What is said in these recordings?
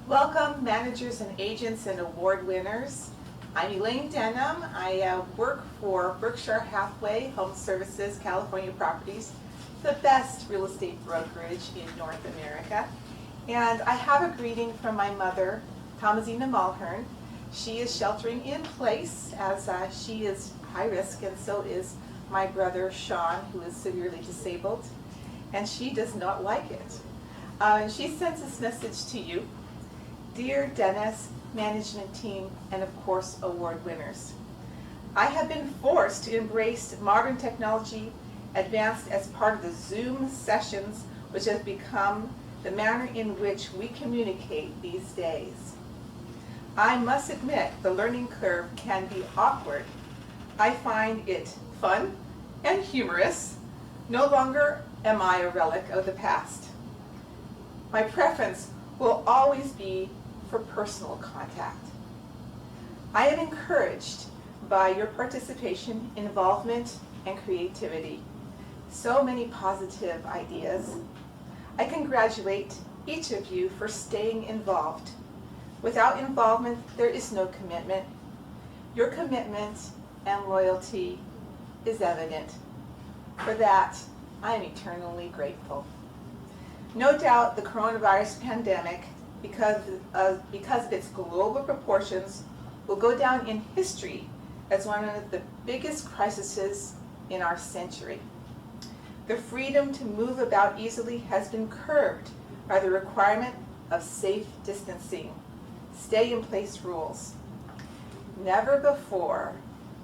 Welcome, managers and agents and award winners. I'm Elaine Denham. I work for Berkshire Hathaway Home Services, California Properties, the best real estate brokerage in North America. And I have a greeting from my mother, Tomazina Mulhearn. She is sheltering in place as she is high risk, and so is my brother Sean, who is severely disabled, and she does not like it. And she sends this message to you. Dear Dennis, management team, and of course award winners, I have been forced to embrace modern technology advanced as part of the Zoom sessions, which have become the manner in which we communicate these days. I must admit the learning curve can be awkward. I find it fun and humorous. No longer am I a relic of the past. My preference will always be for personal contact. I am encouraged by your participation, involvement, and creativity. So many positive ideas. I congratulate each of you for staying involved. Without involvement, there is no commitment. Your commitment and loyalty is evident. For that, I am eternally grateful. No doubt the coronavirus pandemic, because of its global proportions, will go down in history as one of the biggest crises in our century. The freedom to move about easily has been curbed by the requirement of safe distancing, stay-in-place rules. Never before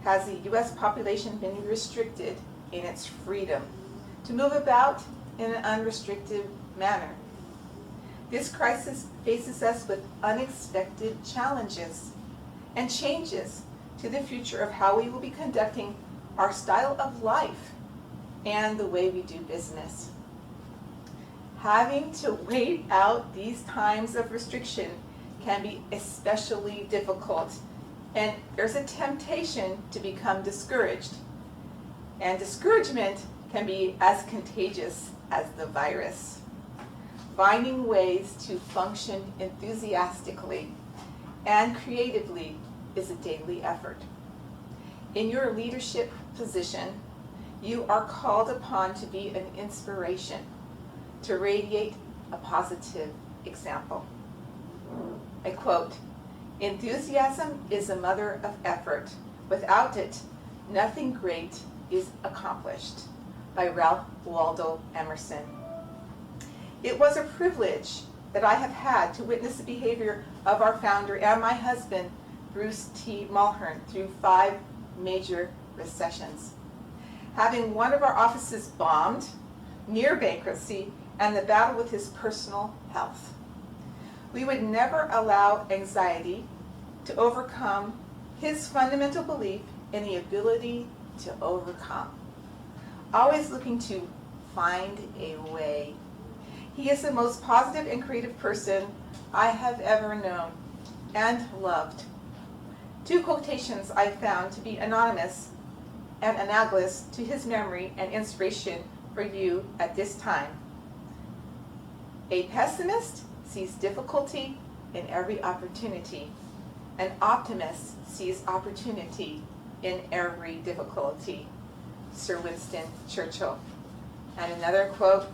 has the U.S. population been restricted in its freedom to move about in an unrestricted manner. This crisis faces us with unexpected challenges and changes to the future of how we will be conducting our style of life and the way we do business. Having to wait out these times of restriction can be especially difficult, and there's a temptation to become discouraged. And discouragement can be as contagious as the virus. Finding ways to function enthusiastically and creatively is a daily effort. In your leadership position, you are called upon to be an inspiration, to radiate a positive example. I quote, "Enthusiasm is the mother of effort. Without it, nothing great is accomplished," by Ralph Waldo Emerson. It was a privilege that I have had to witness the behavior of our founder and my husband, Bruce T. Mulhearn, through 5 major recessions. Having one of our offices bombed, near bankruptcy, and the battle with his personal health. We would never allow anxiety to overcome his fundamental belief in the ability to overcome. Always looking to find a way. He is the most positive and creative person I have ever known and loved. 2 quotations I found to be anonymous and analogous to his memory and inspiration for you at this time. A pessimist sees difficulty in every opportunity. An optimist sees opportunity in every difficulty. Sir Winston Churchill. And another quote,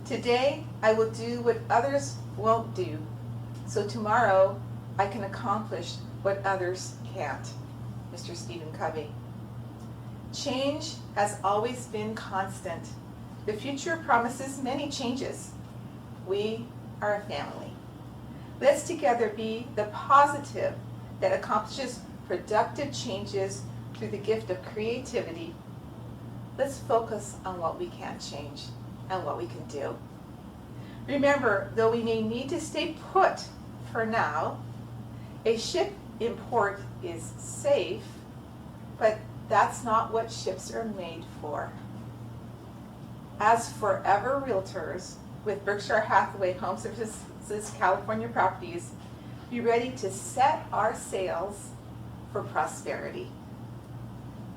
"Today I will do what others won't do, so tomorrow I can accomplish what others can't." Mr. Stephen Covey. Change has always been constant. The future promises many changes. We are a family. Let's together be the positive that accomplishes productive changes through the gift of creativity. Let's focus on what we can change and what we can do. Remember, though we may need to stay put for now, a ship in port is safe, but that's not what ships are made for. As forever realtors with Berkshire Hathaway Home Services, California Properties, be ready to set our sails for prosperity.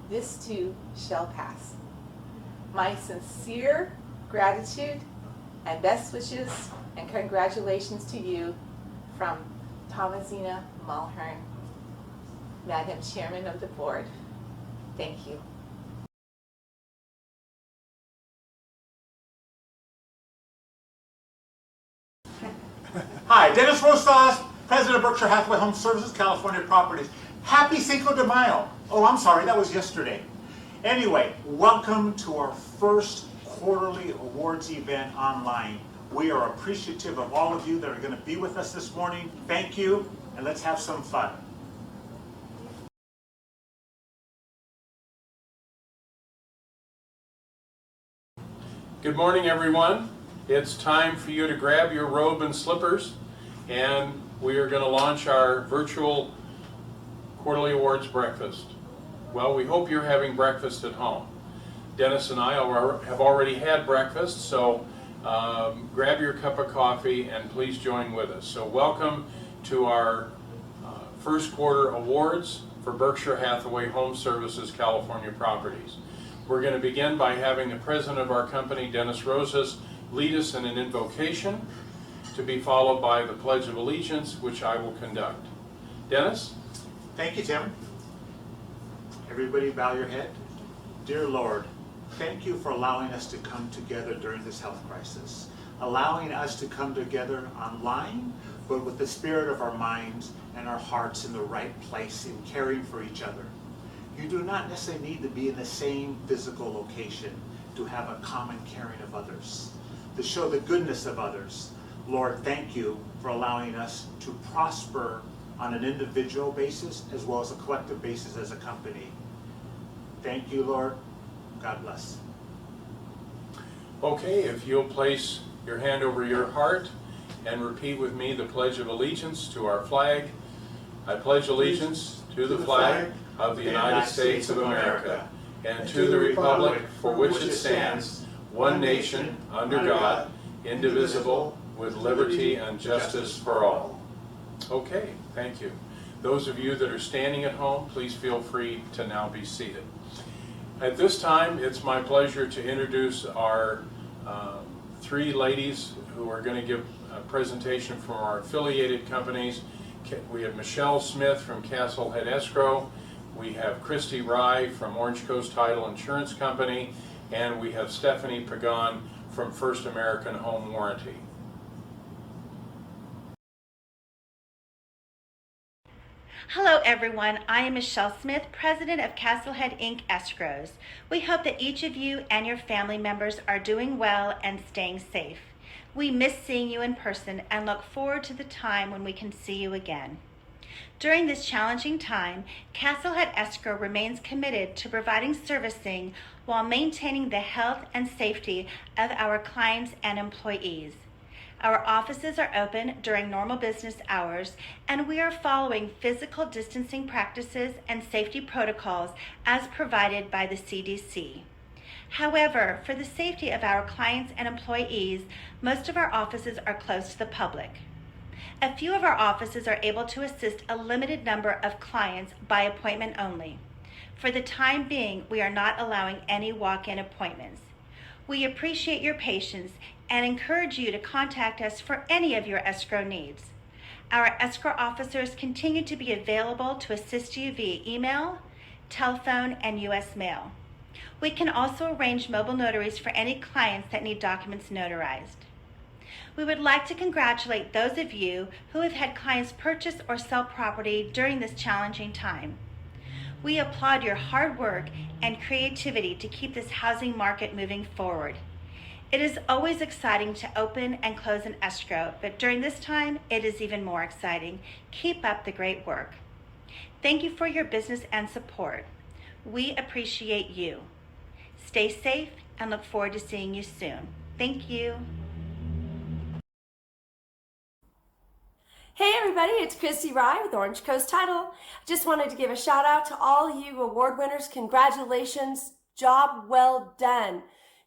This too shall pass. My sincere gratitude and best wishes and congratulations to you from Tomazina, Mulhearn, Madam Chairman of the Board. Thank you. Hi, Dennis Rosas, President of Berkshire Hathaway Home Services, California Properties. Happy Cinco de Mayo. Oh, I'm sorry, that was yesterday. Anyway, welcome to our first quarterly awards event online. We are appreciative of all of you that are going to be with us this morning. Thank you, and let's have some fun. Good morning, everyone. It's time for you to grab your robe and slippers, and we are going to launch our virtual quarterly awards breakfast. Well, we hope you're having breakfast at home. Dennis and I have already had breakfast, so grab your cup of coffee and please join with us. So welcome to our first quarter awards for Berkshire Hathaway Home Services California Properties. We're going to begin by having the president of our company, Dennis Rosas, lead us in an invocation, to be followed by the Pledge of Allegiance, which I will conduct. Dennis? Thank you, Tim. Everybody bow your head. Dear Lord, thank you for allowing us to come together during this health crisis, allowing us to come together online, but with the spirit of our minds and our hearts in the right place in caring for each other. You do not necessarily need to be in the same physical location to have a common caring of others, to show the goodness of others. Lord, thank you for allowing us to prosper on an individual basis as well as a collective basis as a company. Thank you, Lord. God bless. Okay, if you'll place your hand over your heart and repeat with me the Pledge of Allegiance to our flag. I pledge allegiance to the flag of the United States of America and to the republic for which it stands, one nation, under God, indivisible, with liberty and justice for all. Okay, thank you. Those of you that are standing at home, please feel free to now be seated. At this time, it's my pleasure to introduce our three ladies who are going to give a presentation from our affiliated companies. We have Michelle Smith from Castlehead Escrow, we have Kristi Rye from Orange Coast Title Insurance Company, and we have Stephanie Pagan from First American Home Warranty. Hello everyone, I am Michelle Smith, President of Castlehead Inc. Escrows. We hope that each of you and your family members are doing well and staying safe. We miss seeing you in person and look forward to the time when we can see you again. During this challenging time, Castlehead Escrow remains committed to providing servicing while maintaining the health and safety of our clients and employees. Our offices are open during normal business hours, and we are following physical distancing practices and safety protocols as provided by the CDC. However, for the safety of our clients and employees, most of our offices are closed to the public. A few of our offices are able to assist a limited number of clients by appointment only. For the time being, we are not allowing any walk-in appointments. We appreciate your patience and encourage you to contact us for any of your escrow needs. Our escrow officers continue to be available to assist you via email, telephone, and U.S. mail. We can also arrange mobile notaries for any clients that need documents notarized. We would like to congratulate those of you who have had clients purchase or sell property during this challenging time. We applaud your hard work and creativity to keep this housing market moving forward. It is always exciting to open and close an escrow, but during this time, it is even more exciting. Keep up the great work. Thank you for your business and support. We appreciate you. Stay safe and look forward to seeing you soon. Thank you. Hey everybody, it's Kristi Rye with Orange Coast Title. Just wanted to give a shout out to all you award winners. Congratulations, job well done.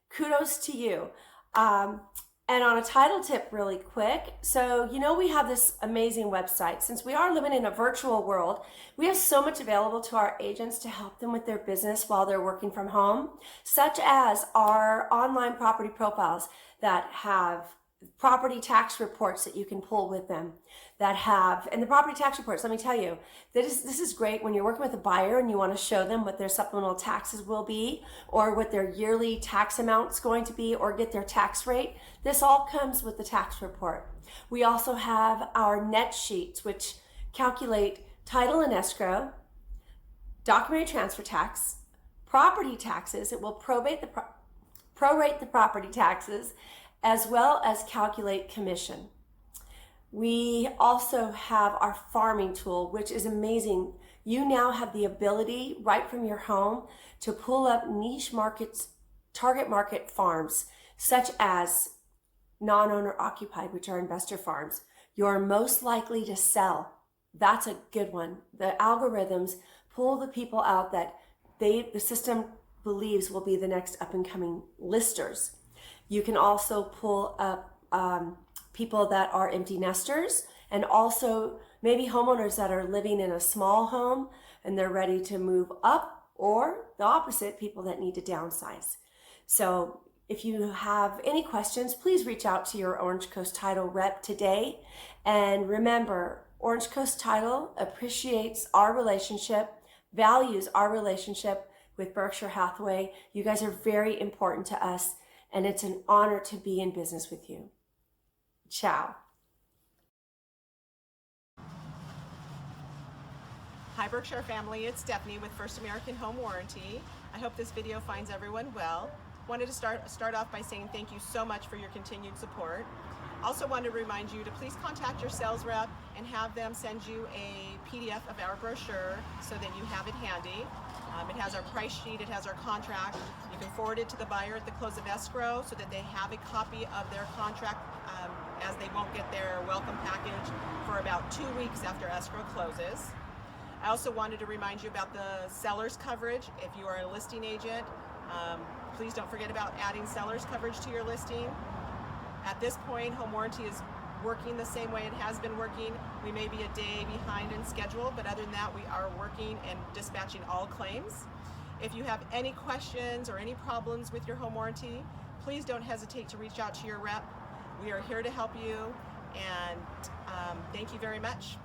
Kudos to you. And on a title tip really quick, so we have this amazing website. Since we are living in a virtual world, we have so much available to our agents to help them with their business while they're working from home, such as our online property profiles that have property tax reports that you can pull with them that have, and the property tax reports, let me tell you, this is great when you're working with a buyer and you want to show them what their supplemental taxes will be or what their yearly tax amount's going to be or get their tax rate. This all comes with the tax report. We also have our net sheets, which calculate title and escrow, documentary transfer tax, property taxes. It will prorate the property taxes, as well as calculate commission. We also have our farming tool, which is amazing. You now have the ability right from your home to pull up niche markets, target market farms, such as non-owner occupied, which are investor farms. You're most likely to sell. That's a good one. The algorithms pull the people out that the system believes will be the next up and coming listers. You can also pull up people that are empty nesters and also maybe homeowners that are living in a small home and they're ready to move up, or the opposite, people that need to downsize. So if you have any questions, please reach out to your Orange Coast Title rep today. And remember, Orange Coast Title appreciates our relationship, values our relationship with Berkshire Hathaway. You guys are very important to us, and it's an honor to be in business with you. Ciao. Hi Berkshire family, it's Stephanie with First American Home Warranty. I hope this video finds everyone well. Wanted to start off by saying thank you so much for your continued support. Also wanted to remind you to please contact your sales rep and have them send you a PDF of our brochure so that you have it handy. It has our price sheet, it has our contract. You can forward it to the buyer at the close of escrow so that they have a copy of their contract, as they won't get their welcome package for about 2 weeks after escrow closes. I also wanted to remind you about the seller's coverage. If you are a listing agent, please don't forget about adding seller's coverage to your listing. At this point, home warranty is working the same way it has been working. We may be a day behind in schedule, but other than that, we are working and dispatching all claims. If you have any questions or any problems with your home warranty, please don't hesitate to reach out to your rep. We are here to help you, and thank you very much.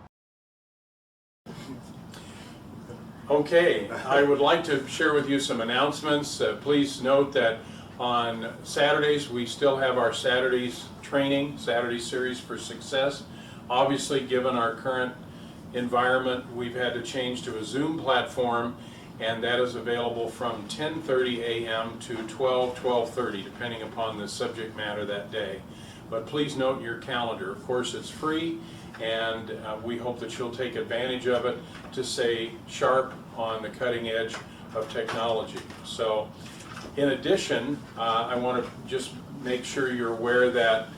Okay, I would like to share with you some announcements. Please note that on Saturdays we still have our Saturdays training, Saturday Series for Success. Obviously, given our current environment, we've had to change to a Zoom platform, and that is available from 10:30 a.m. to 12:30, depending upon the subject matter that day. But please note your calendar. Of course, it's free, and we hope that you'll take advantage of it to stay sharp on the cutting edge of technology. So, in addition, I want to just make sure you're aware that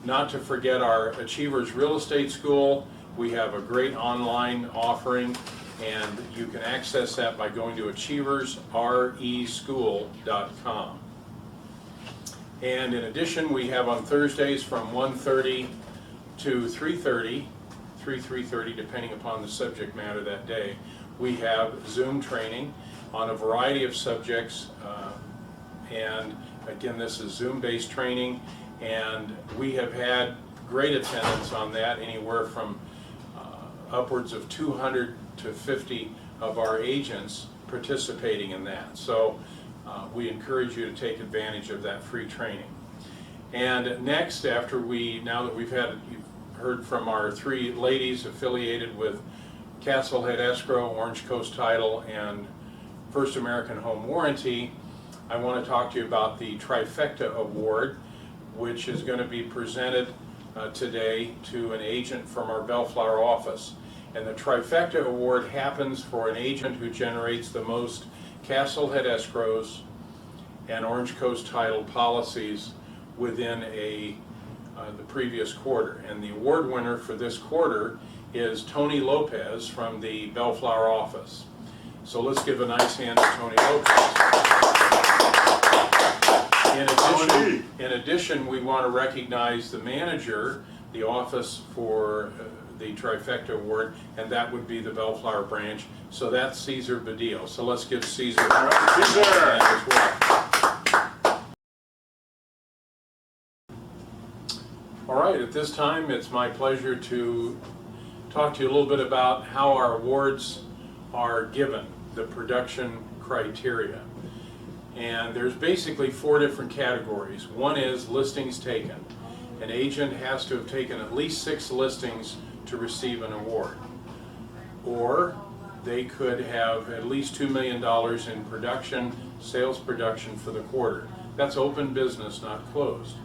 not to forget our Achievers Real Estate School. We have a great online offering, and you can access that by going to achieversreschool.com. And in addition, we have on Thursdays from 1:30 to 3:30, depending upon the subject matter that day, we have Zoom training on a variety of subjects. And again, this is Zoom-based training, and we have had great attendance on that, anywhere from upwards of 200 to 50 of our agents participating in that. So we encourage you to take advantage of that free training. And next, now that you've heard from our three ladies affiliated with Castlehead Escrow, Orange Coast Title, and First American Home Warranty, I want to talk to you about the Trifecta Award, which is going to be presented today to an agent from our Bellflower office. And the Trifecta Award happens for an agent who generates the most Castlehead Escrows and Orange Coast Title policies within the previous quarter. And the award winner for this quarter is Tony Lopez from the Bellflower office. So let's give a nice hand to Tony Lopez. In addition, we want to recognize the manager, the office for the Trifecta Award, and that would be the Bellflower branch. So that's Cesar Badillo. So let's give Cesar a hand as well. All right, at this time, it's my pleasure to talk to you a little bit about how our awards are given, the production criteria. And there's basically 4 different categories. One is listings taken. An agent has to have taken at least 6 listings to receive an award. Or they could have at least $2 million in production, sales production for the quarter. That's open business, not closed.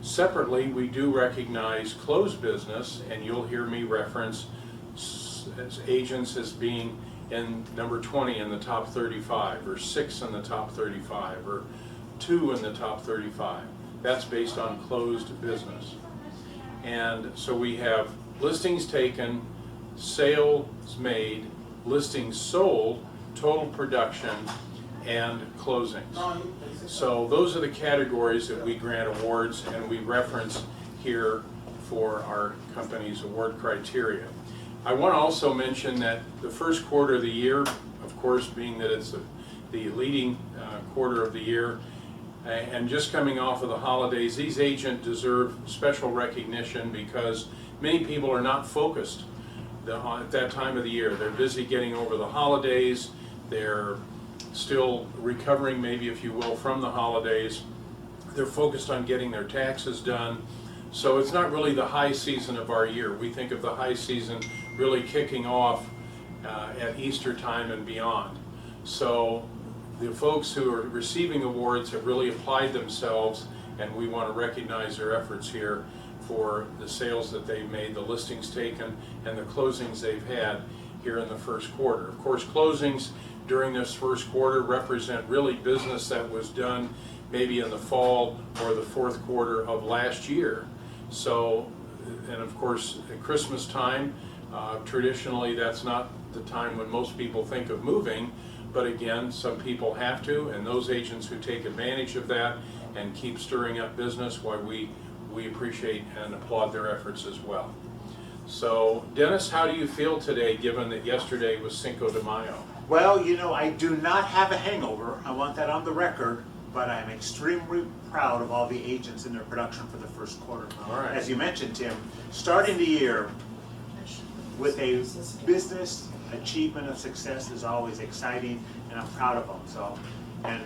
Separately, we do recognize closed business, and you'll hear me reference as agents as being in number 20 in the top 35, or 6 in the top 35, or 2 in the top 35. That's based on closed business. And so we have listings taken, sales made, listings sold, total production, and closings. So those are the categories that we grant awards, and we reference here for our company's award criteria. I want to also mention that the first quarter of the year, of course, being that it's the leading quarter of the year, and just coming off of the holidays, these agents deserve special recognition because many people are not focused at that time of the year. They're busy getting over the holidays. They're still recovering, maybe, if you will, from the holidays. They're focused on getting their taxes done. So it's not really the high season of our year. We think of the high season really kicking off at Easter time and beyond. So the folks who are receiving awards have really applied themselves, and we want to recognize their efforts here for the sales that they've made, the listings taken, and the closings they've had here in the first quarter. Of course, closings during this first quarter represent really business that was done maybe in the fall or the fourth quarter of last year. So, and of course, at Christmas time, traditionally that's not the time when most people think of moving, but again, some people have to, and those agents who take advantage of that and keep stirring up business, why we appreciate and applaud their efforts as well. So, Dennis, how do you feel today, given that yesterday was Cinco de Mayo? Well, you know, I do not have a hangover. I want that on the record, but I'm extremely proud of all the agents in their production for the first quarter. All right. As you mentioned, Tim, starting the year with a business achievement of success is always exciting, and I'm proud of them. So, and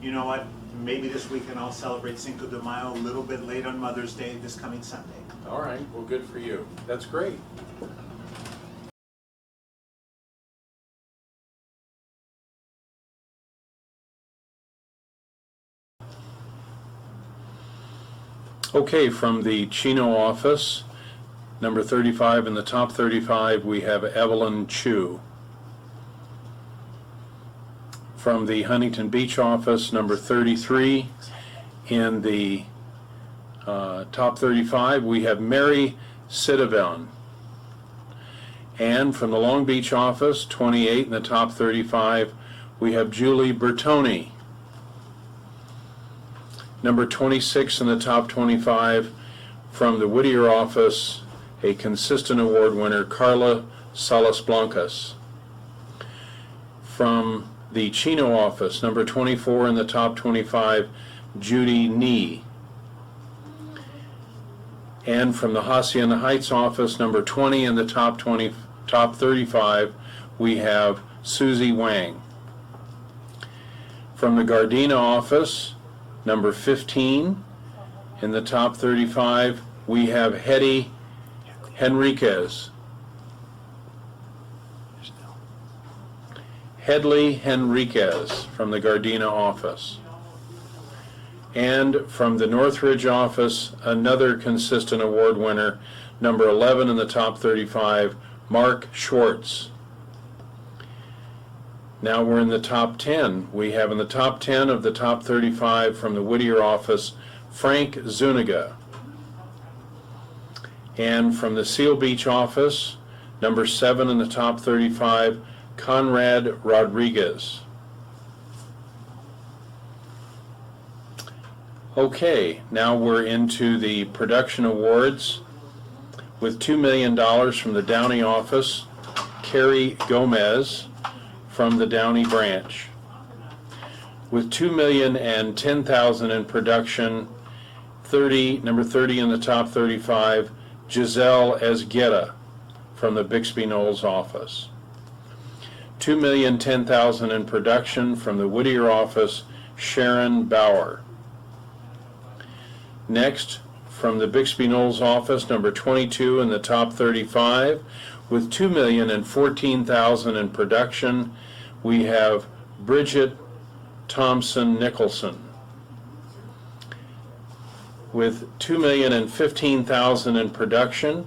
you know what? Maybe this weekend I'll celebrate Cinco de Mayo a little bit late on Mother's Day this coming Sunday. All right, well, good for you. That's great. Okay, from the Chino office, number 35 in the top 35, we have Evelyn Chu. From the Huntington Beach office, number 33 in the top 35, we have Mary Sidavan. And from the Long Beach office, 28 in the top 35, we have Julie Bertoni. Number 26 in the top 25, from the Whittier office, a consistent award winner, Carla Salas Blancas. From the Chino office, number 24 in the top 25, Judy Nee. And from the Hacienda Heights office, number 20 in the top 35, we have Susie Wang. From the Gardena office, number 15 in the top 35, we have Hetty Henriquez. Hedley Henriquez from the Gardena office. And from the Northridge office, another consistent award winner, number 11 in the top 35, Mark Schwartz. Now we're in the top 10. We have in the top 10 of the top 35 from the Whittier office, Frank Zuniga. And from the Seal Beach office, number 7 in the top 35, Conrad Rodriguez. Okay, now we're into the production awards with $2 million from the Downey office, Carrie Gomez from the Downey branch. With $2,010,000 in production number 30 in the top 35, Giselle Esgueta from the Bixby Knowles office. $2,010,000 in production from the Whittier office, Sharon Bauer. Next, from the Bixby Knowles office, number 22 in the top 35, with $2,014,000 in production, we have Bridget Thompson Nicholson. With $2,015,000 in production,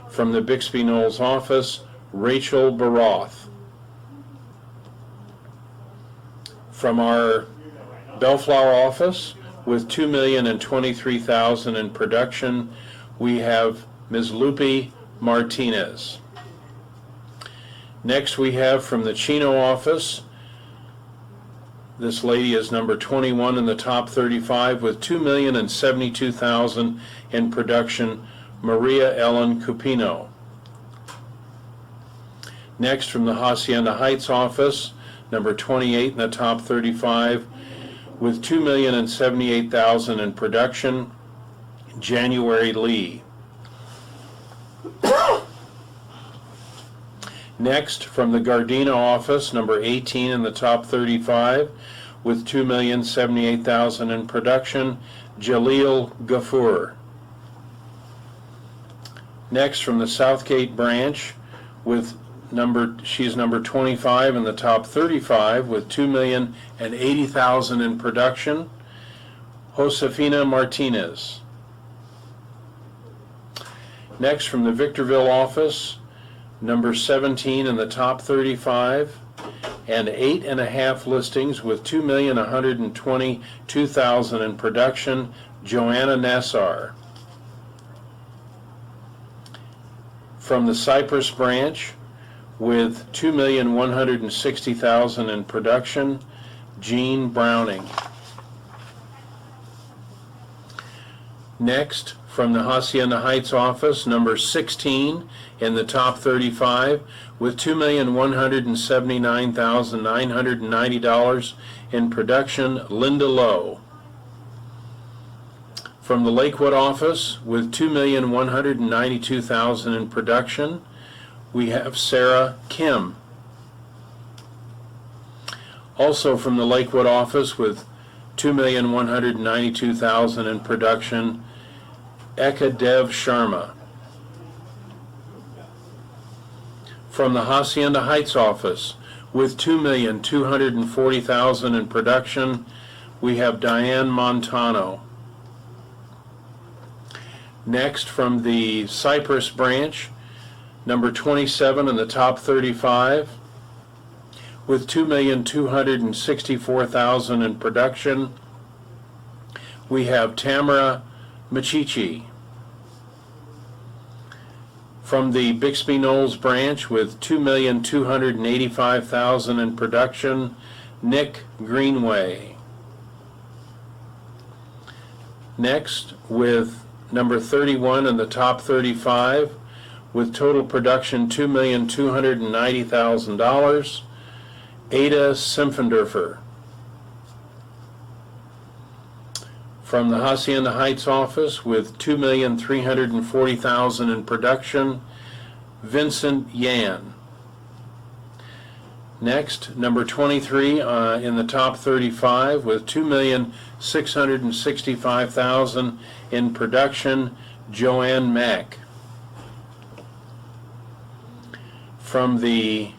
from the Bixby Knowles office, Rachel Baroth. From our Bellflower office, with $2,023,000 in production, we have Ms. Lupe Martinez. Next we have from the Chino office, this lady is number 21 in the top 35 with $2,072,000 in production, Maria Ellen Cupino. Next from the Hacienda Heights office, number 28 in the top 35 with $2,078,000 in production, January Lee. Next, from the Gardena office, number 18 in the top 35, with $2,078,000 in production, Jaleel Ghafoor. Next, from the Southgate branch, with she's number 25 in the top 35, with $2,080,000 in production, Josefina Martinez. Next, from the Victorville office, number 17 in the top 35, and 8.5 listings with $2,122,000 in production, Joanna Nassar. From the Cypress branch, with $2,160,000 in production, Jean Browning. Next, from the Hacienda Heights office, number 16 in the top 35, with $2,179,990 in production, Linda Lowe. From the Lakewood office, with $2,192,000 in production, we have Sarah Kim. Also from the Lakewood office, with $2,192,000 in production, Eka Dev Sharma. From the Hacienda Heights office, with $2,240,000 in production, we have Diane Montano. Next, from the Cypress branch, number 27 in the top 35, with $2,264,000 in production, we have Tamara Machichi. From the Bixby Knowles branch, with $2,285,000 in production, Nick Greenway. Next, with number 31 in the top 35, with total production $2,290,000, Ada Simpfendorfer. From the Hacienda Heights office, with $2,340,000 in production, Vincent Yan. Next, number 23 in the top 35, with $2,665,000 in production, Joanne Mack. From the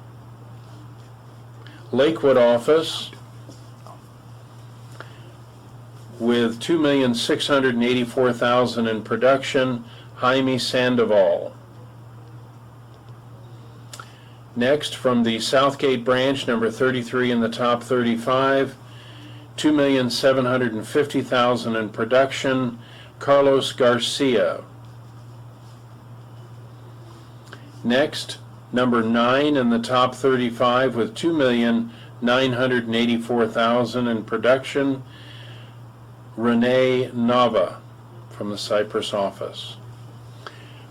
Lakewood office, with $2,684,000 in production, Jaime Sandoval. Next, from the Southgate branch, number 33 in the top 35, $2,750,000 in production, Carlos Garcia. Next, number 9 in the top 35, with $2,984,000 in production, Renee Nava from the Cypress office.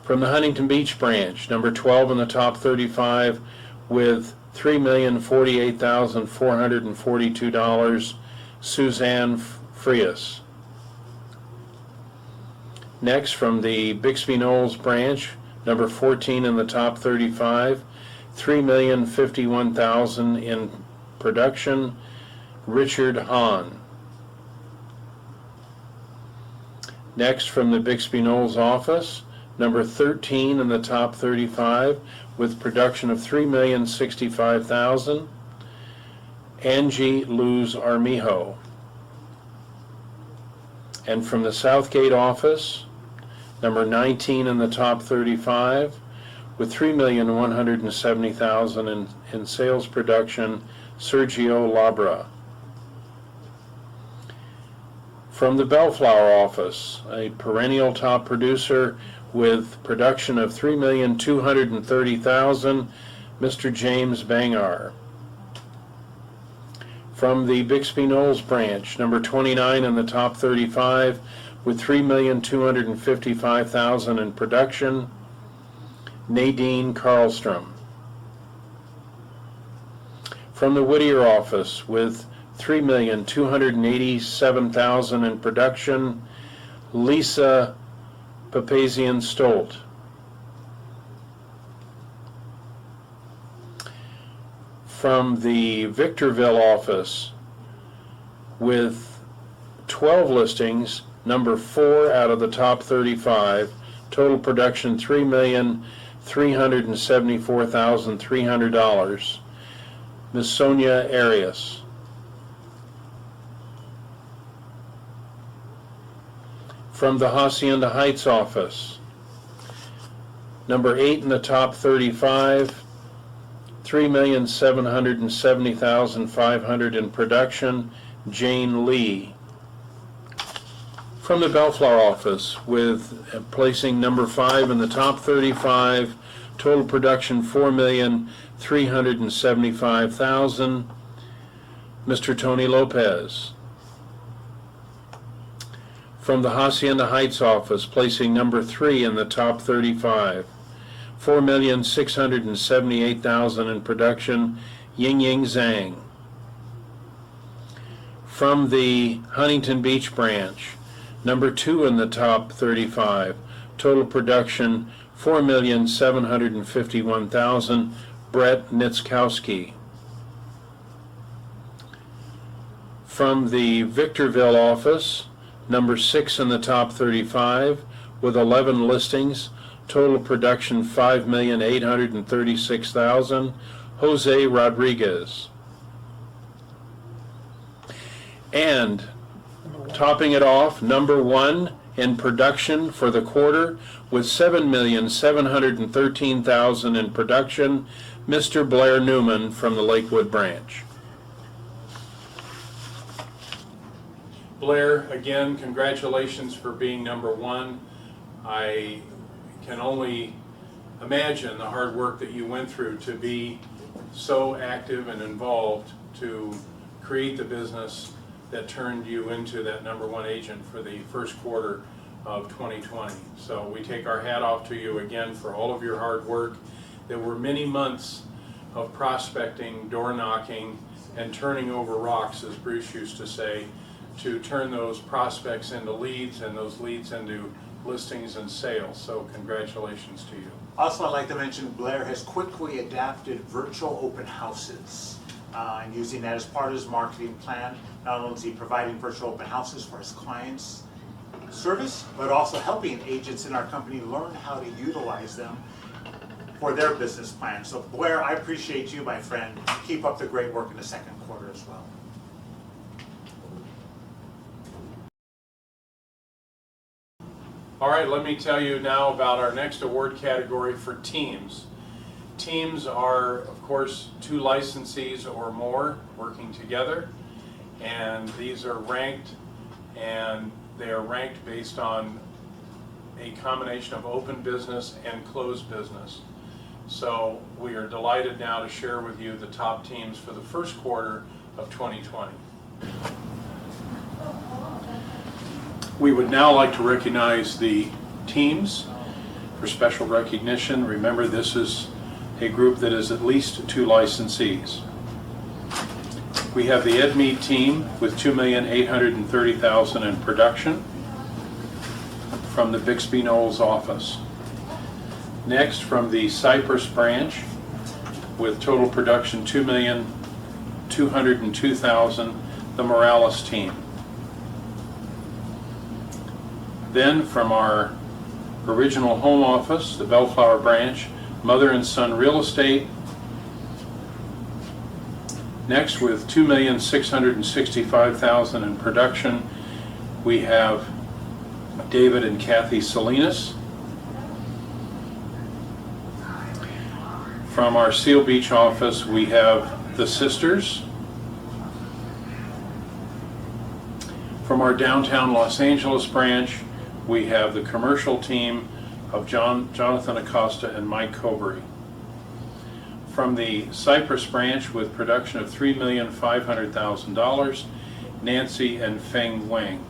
From the Huntington Beach branch, number 12 in the top 35, with $3,048,442, Suzanne Frias. Next, from the Bixby Knowles branch, number 14 in the top 35, $3,051,000 in production, Richard Hahn. Next, from the Bixby Knowles office, number 13 in the top 35, with production of $3,065,000, Angie Luz Armijo. And from the Southgate office, number 19 in the top 35, with $3,170,000 in sales production, Sergio Labra. From the Bellflower office, a perennial top producer with production of $3,230,000, Mr. James Bangar. From the Bixby Knowles branch, number 29 in the top 35, with $3,255,000 in production, Nadine Karlstrom. From the Whittier office, with $3,287,000 in production, Lisa Papazian Stolt. From the Victorville office, with 12 listings, number 4 out of the top 35, total production $3,374,300, Ms. Sonia Arias. From the Hacienda Heights office, number 8 in the top 35, $3,770,500 in production, Jane Lee. From the Bellflower office, with placing number 5 in the top 35, total production $4,375,000, Mr. Tony Lopez. From the Hacienda Heights office, placing number 3 in the top 35, $4,678,000 in production, Ying Ying Zhang. From the Huntington Beach branch, number 2 in the top 35, total production $4,751,000, Brett Nitzkowski. From the Victorville office, number 6 in the top 35, with 11 listings, total production $5,836,000, Jose Rodriguez. And topping it off, number 1 in production for the quarter, with $7,713,000 in production, Mr. Blair Newman from the Lakewood branch. Blair, again, congratulations for being number 1. I can only imagine the hard work that you went through to be so active and involved to create the business that turned you into that number 1 agent for the first quarter of 2020. So we take our hat off to you again for all of your hard work. There were many months of prospecting, door knocking, and turning over rocks, as Bruce used to say, to turn those prospects into leads and those leads into listings and sales. So congratulations to you. Also, I'd like to mention Blair has quickly adapted virtual open houses and using that as part of his marketing plan. Not only is he providing virtual open houses for his clients' service, but also helping agents in our company learn how to utilize them for their business plan. So Blair, I appreciate you, my friend. Keep up the great work in the second quarter as well. All right, let me tell you now about our next award category for teams. Teams are, of course, 2 licensees or more working together, and these are ranked, and they are ranked based on a combination of open business and closed business. So we are delighted now to share with you the top teams for the first quarter of 2020. We would now like to recognize the teams for special recognition. Remember, this is a group that is at least 2 licensees. We have the Ed Mead team with $2,830,000 in production. from the Bixby Knowles office. Next, from the Cypress branch, with total production $2,202,000, the Morales team. Then from our original home office, the Bellflower branch, Mother and Son Real Estate. Next, with $2,665,000 in production, we have David and Kathy Salinas. From our Seal Beach office, we have the Sisters. From our downtown Los Angeles branch, we have the commercial team of Jonathan Acosta and Mike Cobery. From the Cypress branch, with production of $3,500,000, Nancy and Feng Wang.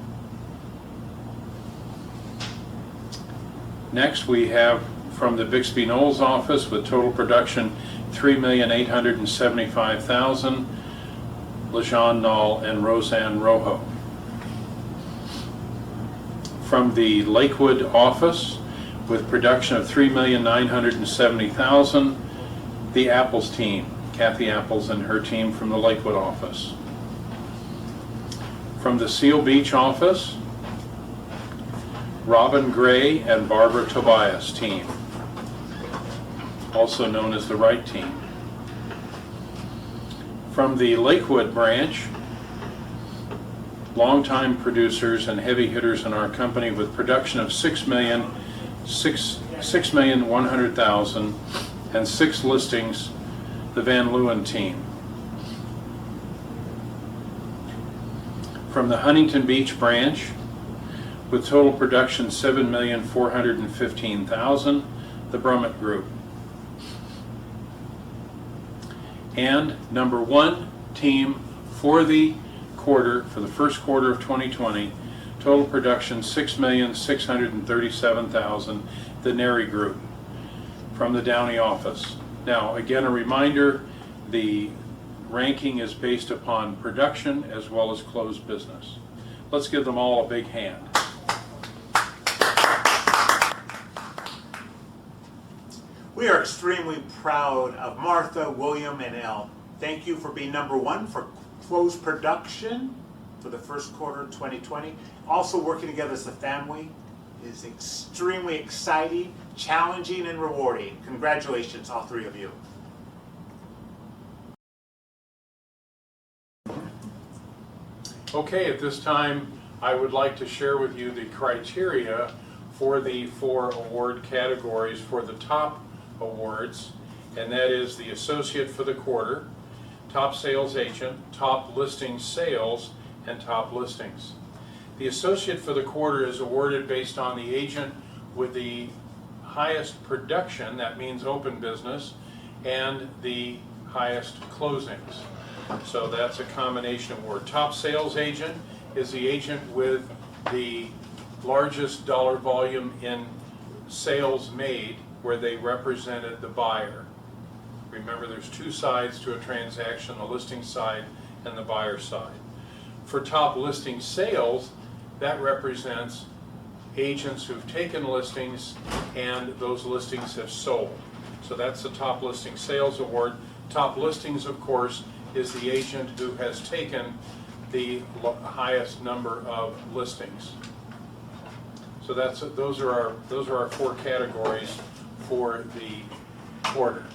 Next, we have from the Bixby Knowles office, with total production $3,875,000, LeJean Nall and Roseanne Rojo. From the Lakewood office, with production of $3,970,000, the Apples team, Kathy Apples and her team from the Lakewood office. From the Seal Beach office, Robin Gray and Barbara Tobias team, also known as the Wright team. From the Lakewood branch, longtime producers and heavy hitters in our company, with production of $6,100,000 and 6 listings, the Van Leeuwen team. From the Huntington Beach branch, with total production $7,415,000, the Brummett Group. And number 1 team for the quarter, for the first quarter of 2020, total production $6,637,000, the Neri Group from the Downey office. Now, again, a reminder, the ranking is based upon production as well as closed business. Let's give them all a big hand. We are extremely proud of Martha, William, and Elle. Thank you for being number 1 for closed production for the first quarter of 2020. Also working together as a family is extremely exciting, challenging, and rewarding. Congratulations, all 3 of you. Okay, at this time, I would like to share with you the criteria for the 4 award categories for the top awards, and that is the Associate for the Quarter, Top Sales Agent, Top Listing Sales, and Top Listings. The Associate for the Quarter is awarded based on the agent with the highest production, that means open business, and the highest closings. So that's a combination award. Top Sales Agent is the agent with the largest dollar volume in sales made, where they represented the buyer. Remember, there's 2 sides to a transaction, the listing side and the buyer side. For Top Listing Sales, that represents agents who've taken listings and those listings have sold. So that's the Top Listing Sales Award. Top Listings, of course, is the agent who has taken the highest number of listings. So those are our 4 categories for the quarter.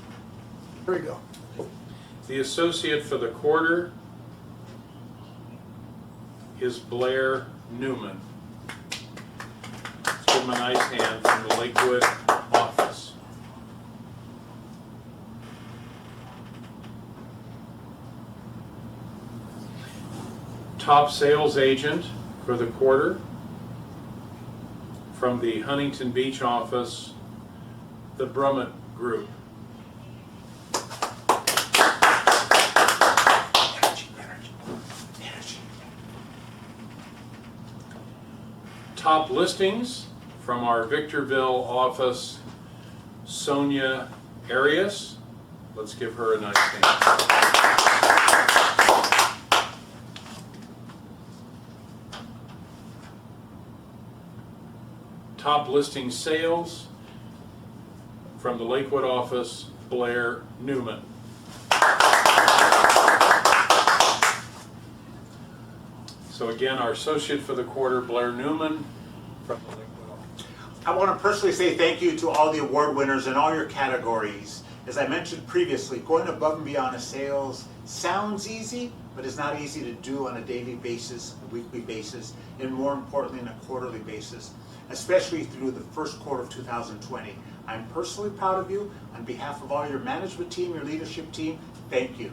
Here we go. The Associate for the Quarter is Blair Newman. Let's give him a nice hand from the Lakewood office. Top Sales Agent for the quarter from the Huntington Beach office, the Brummett Group. Top Listings from our Victorville office, Sonia Arias. Let's give her a nice hand. top listing sales from the Lakewood office, Blair Newman. So again, our associate for the quarter, Blair Newman from the Lakewood office. I want to personally say thank you to all the award winners in all your categories. As I mentioned previously, going above and beyond a sales sounds easy, but it's not easy to do on a daily basis, a weekly basis, and more importantly, on a quarterly basis, especially through the first quarter of 2020. I'm personally proud of you. On behalf of all your management team, your leadership team, thank you.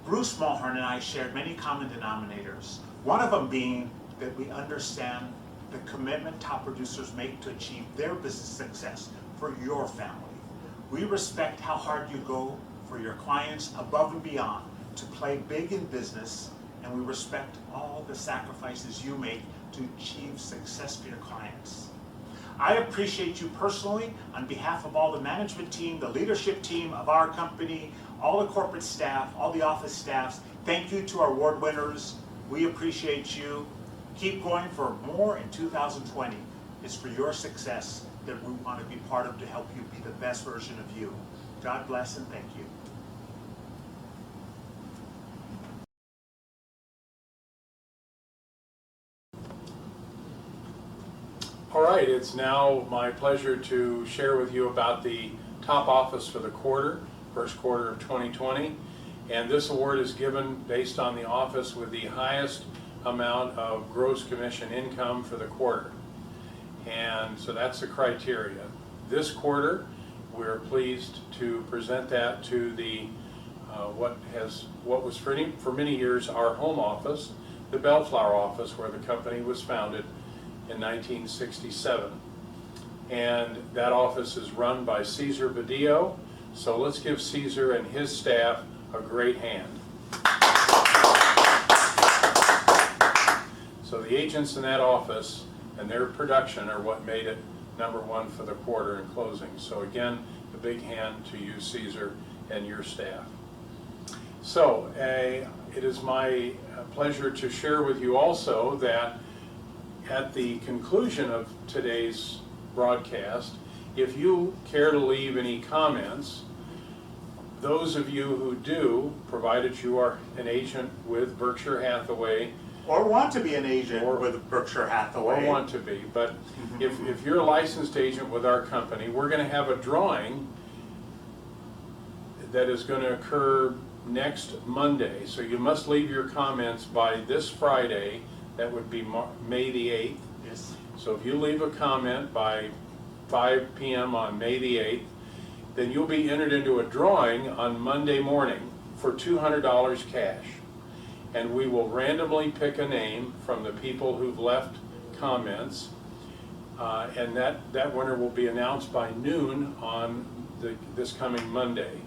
Bruce Mulhearn and I shared many common denominators, one of them being that we understand the commitment top producers make to achieve their business success for your family. We respect how hard you go for your clients above and beyond to play big in business, and we respect all the sacrifices you make to achieve success for your clients. I appreciate you personally on behalf of all the management team, the leadership team of our company, all the corporate staff, all the office staffs. Thank you to our award winners. We appreciate you. Keep going for more in 2020. It's for your success that we want to be part of to help you be the best version of you. God bless and thank you. All right, it's now my pleasure to share with you about the top office for the quarter, first quarter of 2020. And this award is given based on the office with the highest amount of gross commission income for the quarter. And so that's the criteria. This quarter, we're pleased to present that to the what was for many years our home office, the Bellflower office, where the company was founded in 1967. And that office is run by Cesar Badillo. So let's give Cesar and his staff a great hand. So the agents in that office and their production are what made it #1 for the quarter in closing. So again, a big hand to you, Cesar, and your staff. So it is my pleasure to share with you also that at the conclusion of today's broadcast, if you care to leave any comments, those of you who do, provided you are an agent with Berkshire Hathaway, Or want to be an agent with Berkshire Hathaway. or want to be, but if you're a licensed agent with our company, we're going to have a drawing that is going to occur next Monday. So you must leave your comments by this Friday. That would be May the 8th. Yes. So if you leave a comment by 5 p.m. on May the 8th, then you'll be entered into a drawing on Monday morning for $200 cash. And we will randomly pick a name from the people who've left comments, and that winner will be announced by noon on this coming Monday.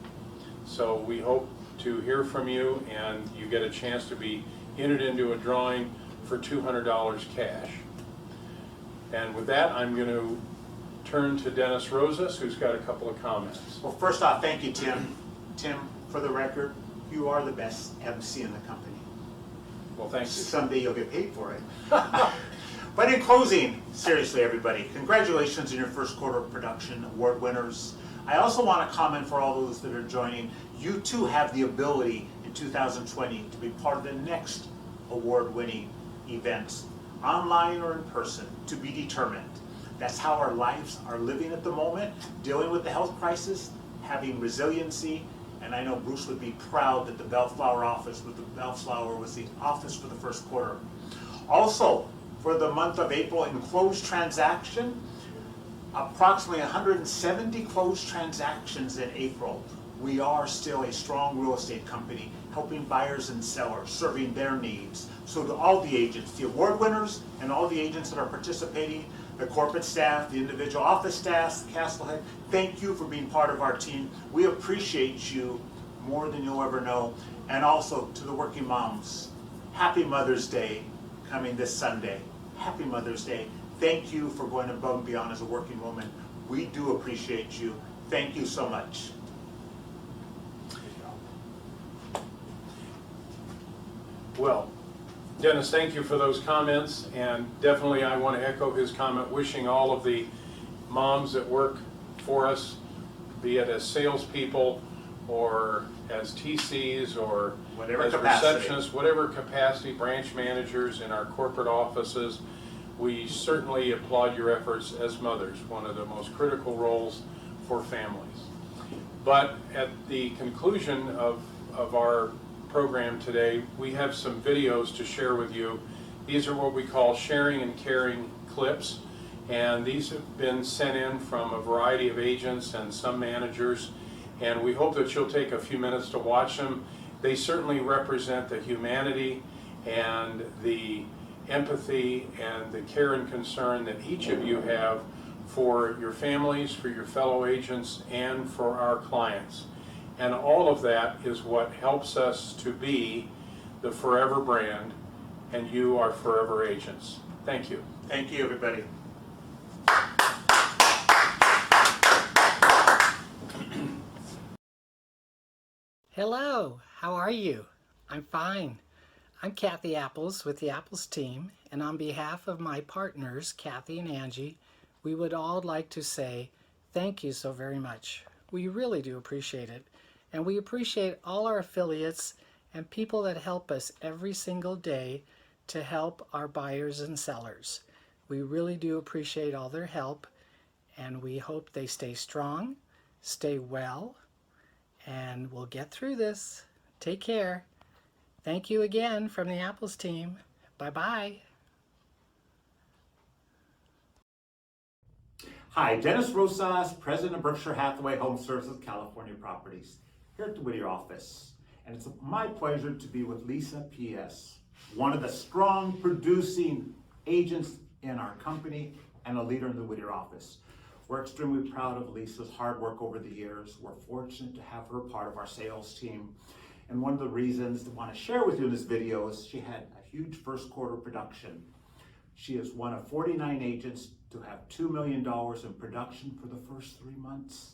So we hope to hear from you, and you get a chance to be entered into a drawing for $200 cash. And with that, I'm going to turn to Dennis Rosas, who's got a couple of comments. Well, first off, thank you, Tim. Tim, for the record, you are the best MC in the company. Well, thank you. Someday you'll get paid for it. But in closing, seriously, everybody, congratulations on your first quarter of production, award winners. I also want to comment for all those that are joining, you too have the ability in 2020 to be part of the next award-winning events, online or in person, to be determined. That's how our lives are living at the moment, dealing with the health crisis, having resiliency, and I know Bruce would be proud that the Bellflower office was the office for the first quarter. Also, for the month of April in closed transaction, approximately 170 closed transactions in April. We are still a strong real estate company, helping buyers and sellers, serving their needs. So to all the agents, the award winners and all the agents that are participating, the corporate staff, the individual office staffs, Castlehead, thank you for being part of our team. We appreciate you more than you'll ever know. And also to the working moms, happy Mother's Day coming this Sunday. Happy Mother's Day. Thank you for going above and beyond as a working woman. We do appreciate you. Thank you so much. Well, Dennis, thank you for those comments, and definitely I want to echo his comment, wishing all of the moms that work for us, be it as salespeople or as TCs or Whatever as capacity. receptionists, whatever capacity, branch managers in our corporate offices, we certainly applaud your efforts as mothers, one of the most critical roles for families. But at the conclusion of our program today, we have some videos to share with you. These are what we call sharing and caring clips, and these have been sent in from a variety of agents and some managers, and we hope that you'll take a few minutes to watch them. They certainly represent the humanity and the empathy and the care and concern that each of you have for your families, for your fellow agents, and for our clients. And all of that is what helps us to be the Forever brand, and you are Forever agents. Thank you. Thank you, everybody. Hello, how are you? I'm fine. I'm Kathy Apples with the Apples team, and on behalf of my partners, Kathy and Angie, we would all like to say thank you so very much. We really do appreciate it, and we appreciate all our affiliates and people that help us every single day to help our buyers and sellers. We really do appreciate all their help, and we hope they stay strong, stay well, and we'll get through this. Take care. Thank you again from the Apples team. Bye-bye. Hi, Dennis Rosas, President of Berkshire Hathaway Home Services California Properties, here at the Whittier office. And it's my pleasure to be with Lisa P.S., one of the strong producing agents in our company and a leader in the Whittier office. We're extremely proud of Lisa's hard work over the years. We're fortunate to have her part of our sales team. And one of the reasons I want to share with you in this video is she had a huge first quarter production. She is one of 49 agents to have $2 million in production for the first 3 months.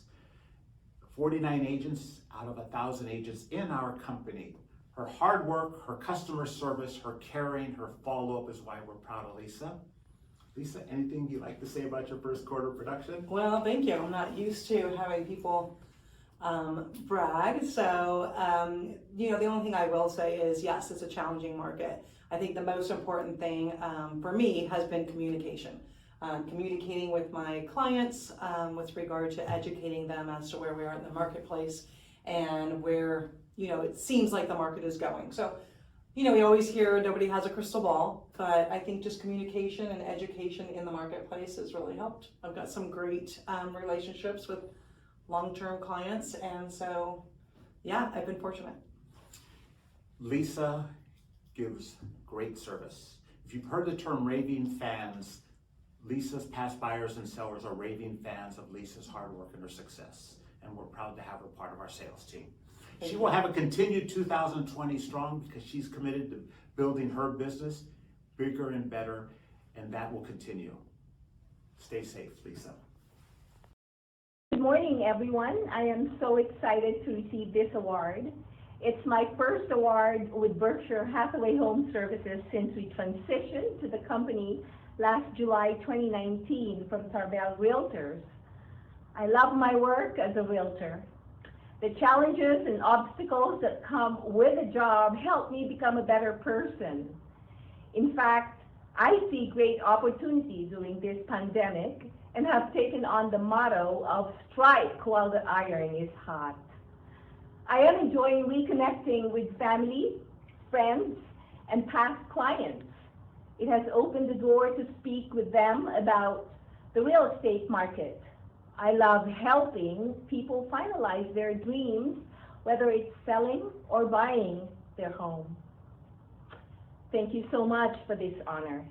49 agents out of 1,000 agents in our company. Her hard work, her customer service, her caring, her follow-up is why we're proud of Lisa. Lisa, anything you'd like to say about your first quarter production? Well, thank you. I'm not used to having people brag. So, the only thing I will say is, yes, it's a challenging market. I think the most important thing for me has been communication. Communicating with my clients with regard to educating them as to where we are in the marketplace and where, it seems like the market is going. So, we always hear nobody has a crystal ball, but I think just communication and education in the marketplace has really helped. I've got some great relationships with long-term clients, and so, yeah, I've been fortunate. Lisa gives great service. If you've heard the term raving fans, Lisa's past buyers and sellers are raving fans of Lisa's hard work and her success, and we're proud to have her part of our sales team. She will have a continued 2020 strong because she's committed to building her business bigger and better, and that will continue. Stay safe, Lisa. Good morning, everyone. I am so excited to receive this award. It's my first award with Berkshire Hathaway Home Services since we transitioned to the company last July 2019 from Tarbell Realtors. I love my work as a realtor. The challenges and obstacles that come with a job help me become a better person. In fact, I see great opportunity during this pandemic and have taken on the motto of strike while the iron is hot. I am enjoying reconnecting with family, friends, and past clients. It has opened the door to speak with them about the real estate market. I love helping people finalize their dreams, whether it's selling or buying their home. Thank you so much for this honor.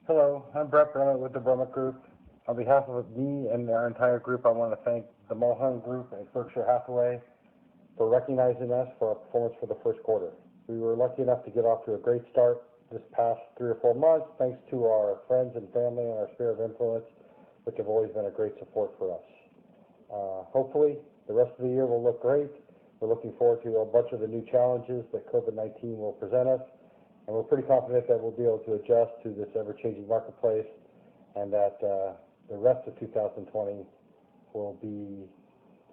Hello, I'm Brett Brummett with the Brummett Group. On behalf of me and our entire group, I want to thank the Mulhearn Group and Berkshire Hathaway for recognizing us for our performance for the first quarter. We were lucky enough to get off to a great start this past 3 or 4 months, thanks to our friends and family and our sphere of influence, which have always been a great support for us. Hopefully, the rest of the year will look great. We're looking forward to a bunch of the new challenges that COVID-19 will present us, and we're pretty confident that we'll be able to adjust to this ever-changing marketplace, and that the rest of 2020 will be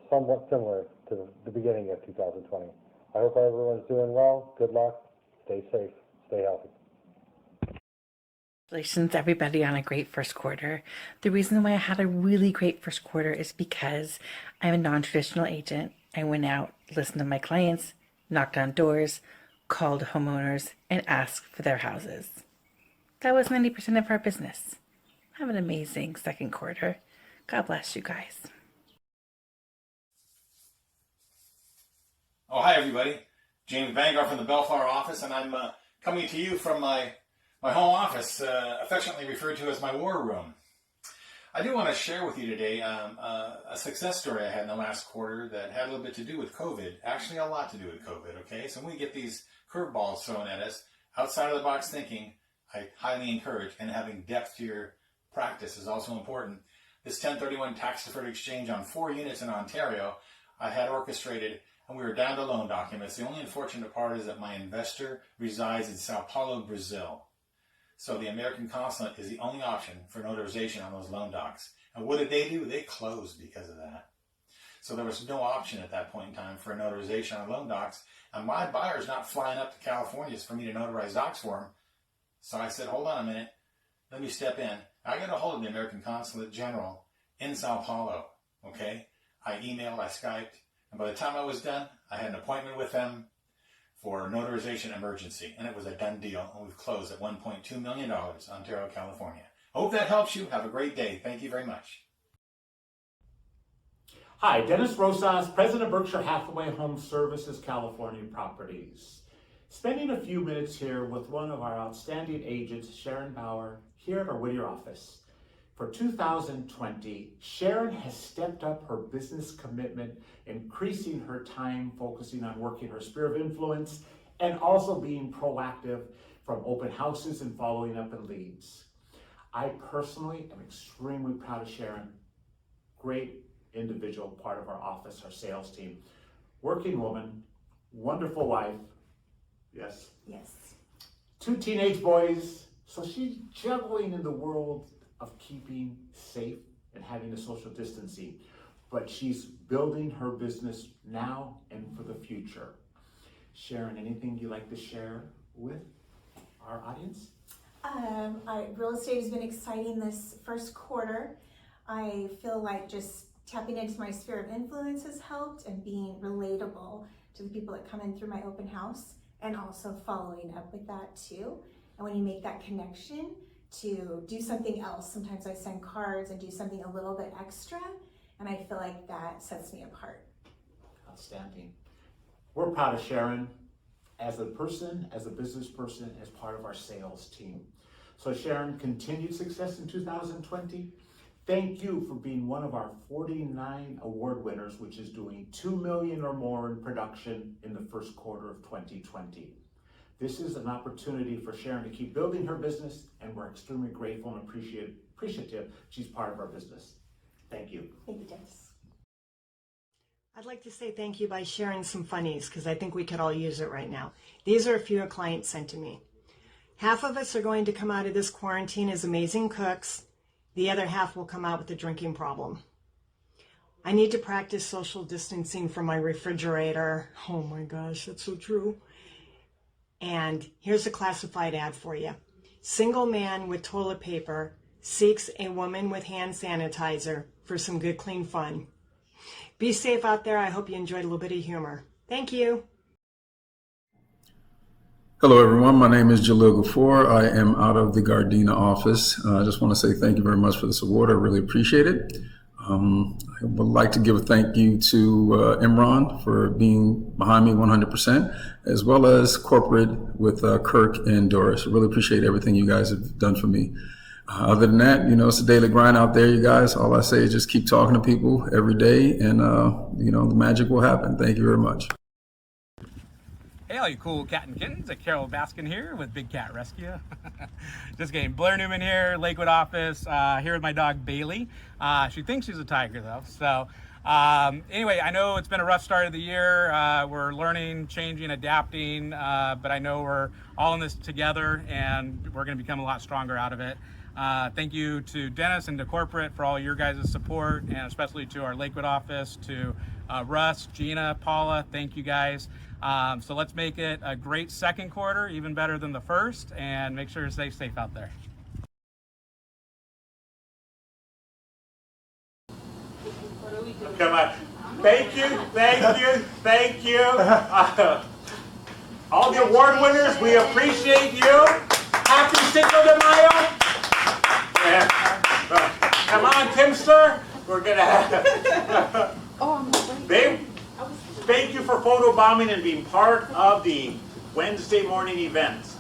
somewhat similar to the beginning of 2020. I hope everyone's doing well. Good luck. Stay safe. Stay healthy. Congratulations, everybody, on a great first quarter. The reason why I had a really great first quarter is because I'm a non-traditional agent. I went out, listened to my clients, knocked on doors, called homeowners, and asked for their houses. That was 90% of our business. Have an amazing second quarter. God bless you guys. Oh, hi, everybody. James Vanguard from the Bellflower office, and I'm coming to you from my home office, affectionately referred to as my war room. I do want to share with you today a success story I had in the last quarter that had a little bit to do with COVID. Actually, a lot to do with COVID, okay? So when we get these curveballs thrown at us, outside of the box thinking, I highly encourage, and having depth to your practice is also important. This 1031 tax-deferred exchange on 4 units in Ontario, I had orchestrated, and we were down to loan documents. The only unfortunate part is that my investor resides in Sao Paulo, Brazil. So the American consulate is the only option for notarization on those loan docs. And what did they do? They closed because of that. So there was no option at that point in time for a notarization on loan docs. And my buyer's not flying up to California for me to notarize docs for him. So I said, hold on a minute. Let me step in. I got a hold of the American Consulate General in Sao Paulo. Okay? I emailed, I Skyped. And by the time I was done, I had an appointment with them for notarization emergency, and it was a done deal, and we've closed at $1.2 million, Ontario, California. Hope that helps you. Have a great day. Thank you very much. Hi, Dennis Rosas, President of Berkshire Hathaway Home Services, California Properties. Spending a few minutes here with one of our outstanding agents, Sharon Bauer, here at our Whittier office. For 2020, Sharon has stepped up her business commitment, increasing her time focusing on working her sphere of influence and also being proactive from open houses and following up in leads. I personally am extremely proud of Sharon. Great individual, part of our office, our sales team. Working woman, wonderful wife. Yes? Yes. 2 teenage boys. So she's juggling in the world of keeping safe and having the social distancing, but she's building her business now and for the future. Sharon, anything you'd like to share with our audience? Real estate has been exciting this first quarter. I feel like just tapping into my sphere of influence has helped, and being relatable to the people that come in through my open house, and also following up with that too. And when you make that connection to do something else, sometimes I send cards and do something a little bit extra, and I feel like that sets me apart. Outstanding. We're proud of Sharon as a person, as a business person, as part of our sales team. So Sharon, continued success in 2020. Thank you for being one of our 49 award winners, which is doing $2 million or more in production in the first quarter of 2020. This is an opportunity for Sharon to keep building her business, and we're extremely grateful and appreciative she's part of our business. Thank you. Thank you, Dennis. I'd like to say thank you by sharing some funnies, because I think we could all use it right now. These are a few a client sent to me. Half of us are going to come out of this quarantine as amazing cooks. The other half will come out with a drinking problem. I need to practice social distancing from my refrigerator. Oh my gosh, that's so true. And here's a classified ad for you. Single man with toilet paper seeks a woman with hand sanitizer for some good, clean fun. Be safe out there. I hope you enjoyed a little bit of humor. Thank you. Hello, everyone. My name is Jalil Ghafour. I am out of the Gardena office. I just want to say thank you very much for this award. I really appreciate it. I would like to give a thank you to Imran for being behind me 100%, as well as corporate with Kirk and Doris. I really appreciate everything you guys have done for me. Other than that, it's a daily grind out there, you guys. All I say is just keep talking to people every day, and the magic will happen. Thank you very much. Hey, all you cool cat and kittens, Carol Baskin here with Big Cat Rescue. Just kidding. Blair Newman here, Lakewood office, here with my dog Bailey. She thinks she's a tiger though. So anyway, I know it's been a rough start of the year. We're learning, changing, adapting, but I know we're all in this together and we're going to become a lot stronger out of it. Thank you to Dennis and to corporate for all your guys' support, and especially to our Lakewood office, to Russ, Gina, Paula, thank you guys. So let's make it a great second quarter, even better than the first, and make sure to stay safe out there. Come on. Thank you, thank you, thank you. All the award winners, we appreciate you. Happy Cinco de Mayo. Yeah. Come on, Timster. We're going to have... Thank you for photobombing and being part of the Wednesday morning event.